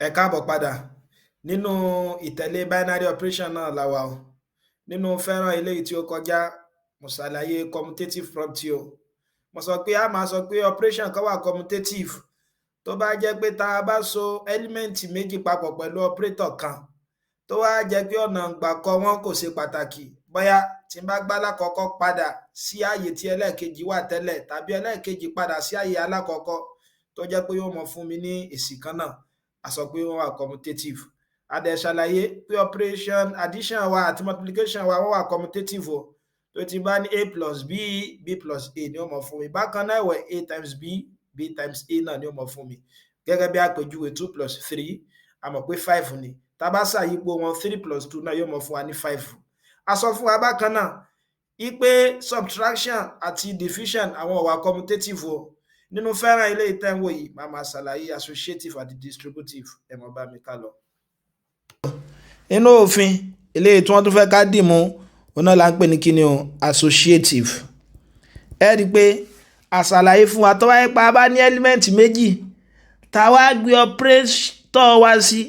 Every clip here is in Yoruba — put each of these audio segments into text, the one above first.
Ẹ káàbọ̀ padà nínú ìtẹ̀lé binary operation náà la wà o. Nínú fẹ́ràn eléyìí tí ó kọjá, mo ṣàlàyé commutative property o. Mo sọ pé a máa sọ pé operation kan wà commutative tó bá jẹ́ pé tá a bá so ẹ́límẹ́ǹtì méjì papọ̀ pẹ̀lú operator kan tó wá jẹ́ pé ọ̀nà ìgbà kọ wọn kò ṣe pàtàkì. Bóyá tí n bá gbá alákọ̀ọ́kọ́ padà sí ààyè tí ẹlẹ́ẹ̀kejì wà tẹ́lẹ̀ tàbí ẹlẹ́ẹ̀kejì padà sí ààyè alákọ̀ọ́kọ́ tó jẹ́ pé yóò mọ fún mi ní èsì kan náà, a sọ pé wọ́n wà commutative. A dẹ̀ ṣàlàyé pé operation addition wa àti multiplication wa wọ́n wà commutative o. Tó ti bá ní a plus b, b plus a ni ó mọ̀ fún mi. Bákan náà ẹ̀wẹ̀ a times b, b times a náà ni ó mọ̀ fún mi. Gẹ́gẹ́ bí àpèjúwe 2 plus 3, a mọ̀ pé 5 ni. Tá a bá ṣàyípo wọn 3 plus 2 náà yóò mọ̀ fún wa ní 5. A sọ fún wa bákan náà wípé subtraction àti division àwọn wà commutative o. Nínú fẹ́ràn ilé ìtẹ́wò yìí, máa máa ṣàlàyé associative àti distributive. Ẹ mọ̀ bá mi ká lọ. Nínú òfin eléyìí tí wọ́n tún fẹ́ ká dì mú, òun náà là ń pè ní kíni o, associative. Ẹ rí i pé àṣàlàyé fún wa tó wáyé pa bá ní ẹ́límẹ́ǹtì méjì tá a wá gbé operator wá sí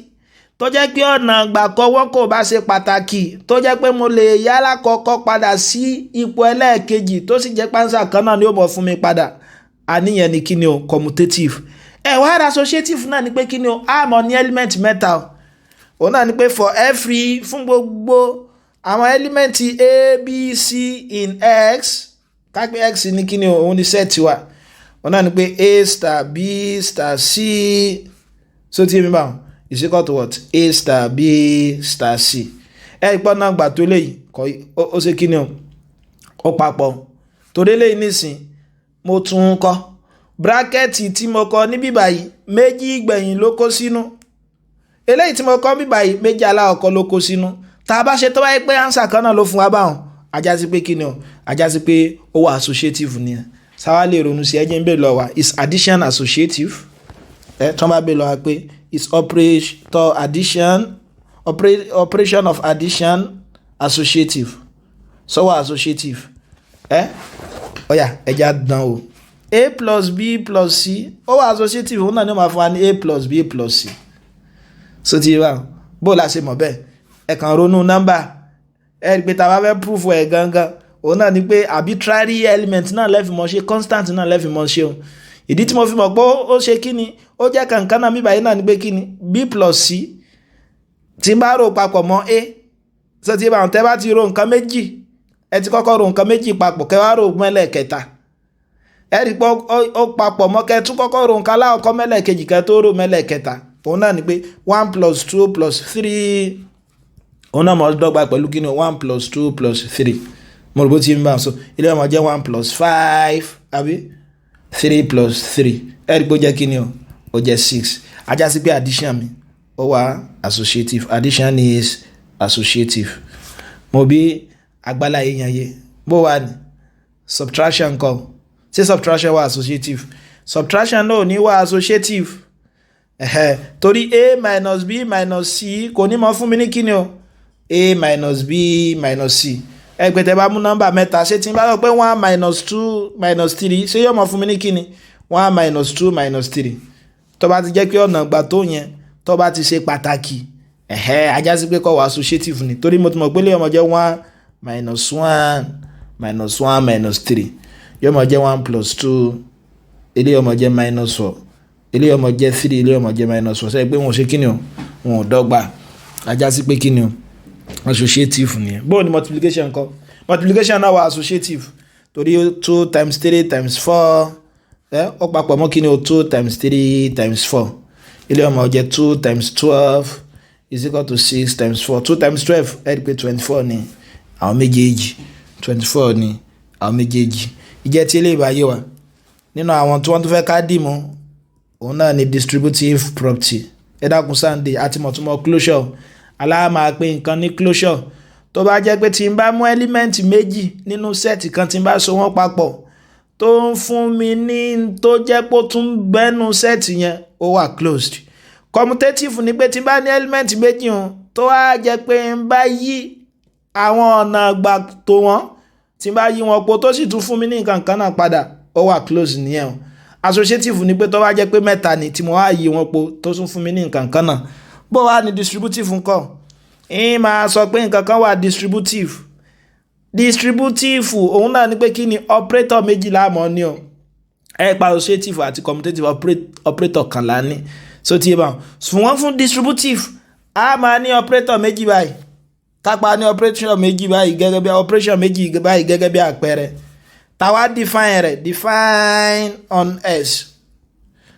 tó jẹ́ pé ọ̀nà àgbàkọ wọn kò bá ṣe pàtàkì tó jẹ́ pé mo lè yálà kọ́kọ́ padà sí ipò ẹlẹ́ẹ̀kejì tó sì jẹ́ pánsá kan náà ni ó mọ̀ fún mi padà. Àníyàn ni kíni o, commutative. Wá associative náà ni pé kíni o, a mọ̀ ní element mẹ́ta o. Òun náà ni pé for every fún gbogbo àwọn element a b c in x, ká pé x ní kíni o, òun ni set wa. Òun náà ni pé a star b star c, so tí mi bá wọn is equal to what, a star b star c. Ìpọ́n náà gbà tó léyìí ó ṣe kíni o, ó papọ̀. Torí léyìí nísìn mo tún kọ bírákẹ́tì tí mo kọ níbí báyìí méjì gbẹ̀yìn ló kó sínú, eléyìí tí mo kọ níbí báyìí méjì alákọ̀ọ́kọ́ ló kó sínú. Tá a bá ṣe tó báyìí pé ánsà kan náà ló fún wa báwọn, ajá sí pé kíni o, ajá sí pé ó wà associative nìyẹn. Sáwá lè ronú sí ẹjẹ́ ń bè lọ wa, is addition associative? Tí wọ́n bá bè lọ wa pé is operator addition, operation of addition associative? So wà associative? Ọ̀yà ẹja dán o. A plus b plus c ó wà associative, òun náà ni ó máa fún wa ní a plus b plus c. So ti wá bó la ṣe mọ̀ bẹ́ẹ̀, ẹ kàn ronú nọ́mbà. Ẹ rí i pé tá a bá fẹ́ proof ẹ̀ gangan, òun náà ni pé arbitrary element náà lẹ́fì mọ́ ṣe, constant náà lẹ́fì mọ́ ṣe o. Ìdí tí mo fi mọ̀ pé ó ṣe kíni, ó jẹ́ kankan náà bíbáyìí náà ni pé kíni, b plus c tí n bá rò papọ̀ mọ́ a. So ti bá wọn tẹ́ bá ti ro nǹkan méjì, ẹ ti kọ́kọ́ ro nǹkan méjì papọ̀ kẹ́ wá rò mẹ́lẹ̀ kẹta. Ẹ rí i pé ó papọ̀ mọ́ kẹ́ tún kọ́kọ́ ro nǹkan aláwọ̀kọ́ mẹ́lẹ̀ kejì kẹ́ tó rò mẹ́lẹ̀ kẹta. Òun náà ni pé 1 plus 2 plus 3, òun náà mọ̀ dọ́gba pẹ̀lú kíni 1 plus 2 plus 3. Mo rò bó ti ń bá wọn so ilé ọmọ jẹ́ 1 plus 5 àbí 3 plus 3. Ẹ rí i pé ó jẹ́ kíni o, ó jẹ́ 6. Ajá sí pé addition mi ó wà associative. Addition is associative. Mo bí agbálá èèyàn yé bó wà ní subtraction kọ́, ṣé subtraction wà associative? Subtraction náà ò ní wà associative. Torí a minus b minus c kò ní mọ fún mi ní kíni o, a minus b minus c. Pé tẹ́ bá mú nọ́mbà mẹ́ta, ṣé tí n bá sọ pé 1 minus 2 minus 3, ṣé yóò mọ fún mi ní kíni 1 minus 2 minus 3. Tó bá ti jẹ́ pé ọ̀nà ìgbà tó yẹn tó bá ti ṣe pàtàkì, ajá sí pé kọ́ wà associative ni. Torí mo ti mọ̀ pé lè ọmọ jẹ́ 1 minus 1 minus 1 minus 3, yóò mọ̀ jẹ́ 1 plus 2, ilé ọmọ jẹ́ minus 4, ilé ọmọ jẹ́ 3, ilé ọmọ jẹ́ minus 4. Sẹ́yìn pé wọn ò ṣe kíni o, wọn ò dọ́gba. Ajá sí pé kíni o, associative nìyẹn. Bó ni multiplication kọ́, multiplication náà wà associative. Torí 2 times 3 times 4, ó papọ̀ mọ́ kíni o, 2 times 3 times 4. Ilé ọmọ jẹ́ 2 times 12 is equal to 6 times 4. 2 times 12 ẹ rí pé 24 ni àwọn méjèèjì, 24 ni àwọn méjèèjì. Ìjẹ́ tí ilé ìbáyé wa nínú àwọn tí wọ́n tún fẹ́ ká dì mọ́, òun náà ni distributive property. Ẹ dákun Sunday àti mọ̀túnmọ̀ closure. Aláàmà pé nǹkan ní closure tó bá jẹ́ pé tí n bá mú element méjì nínú set kan tí n bá so wọ́n papọ̀ tó ń fún mi ní tó jẹ́ pé ó tún gbẹ́nu set yẹn, ó wà closed. Commutative ni pé tí n bá ní element méjì hàn tó wá jẹ́ pé n bá yí àwọn ọ̀nà àgbà tó wọ́n, tí n bá yí wọn po tó sì tún fún mi ní nǹkan kan náà padà, ó wà closed nìyẹn. associative ni pé tó bá jẹ́ pé mẹ́ta ni tí mo wá yí wọn po tó tún fún mi ní nǹkan kan náà. Bó wá ní distributive ńkọ́? Máa sọ pé nǹkan kan wà distributive. Distributive òun náà ni pé kí ni operator méjì láàmọ́ ní o. Pa associative àti commutative operator kan lá ní. So tí bá wọ́n fún distributive a máa ní operator méjì báyìí. Kápá ní operation méjì báyìí gẹ́gẹ́ bí operation méjì báyìí gẹ́gẹ́ bí àpẹẹrẹ. Táwa define rẹ̀ define on S.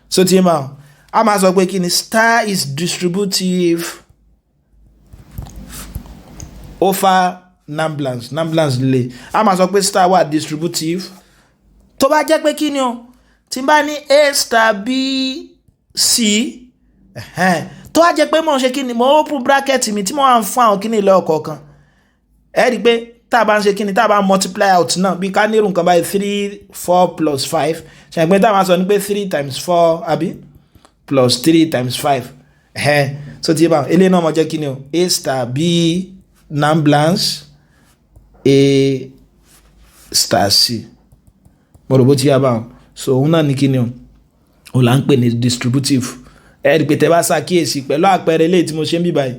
So tí bá a máa sọ pé kí ni star is distributive over numblance lè. A máa sọ pé star wà distributive. Tó bá jẹ́ pé kí ni o tí n bá ní A star B C tó wá jẹ́ pé mo ń ṣe kí ni mo open bracket mi tí mo wà ń fún àwọn kíní ilẹ̀ ọ̀kọ̀ọ̀kan rí pé tá a bá ń ṣe kí ni tá a bá ń multiply out náà bí ká nírú nǹkan báyìí 3 4 plus 5 ṣe pé tá a máa sọ ní pé 3 times 4 àbí plus 3 times 5 so tí bá eléyìí náà mo jẹ́ kí ni o A star B numblance A star C mo rò bó ti yá bá wọn so òun náà ní kí ni o òun là ń pè ní distributive rí pé tẹ́ bá ṣàkíyèsí pẹ̀lú àpẹẹrẹ eléyìí tí mo ṣe ń bí báyìí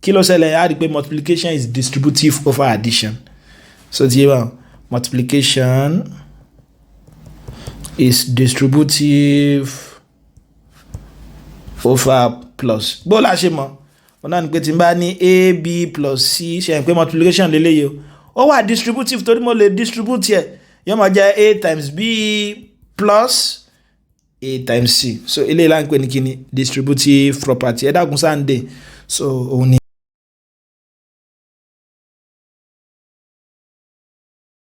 kí ló ṣẹlẹ̀ rí pé multiplication is distributive over addition so tí yé bá multiplication is distributive over plus bó la ṣe mọ̀ òun náà ní pé tí n bá ní A B plus C ṣe pé multiplication lélẹ́yìí ó wà distributive torí mo lè distribute yẹ yóò máa jẹ́ A times B plus A times C so eléyìí là ń pè ní kíni distributive property dákun sáà ń dè so òun ni.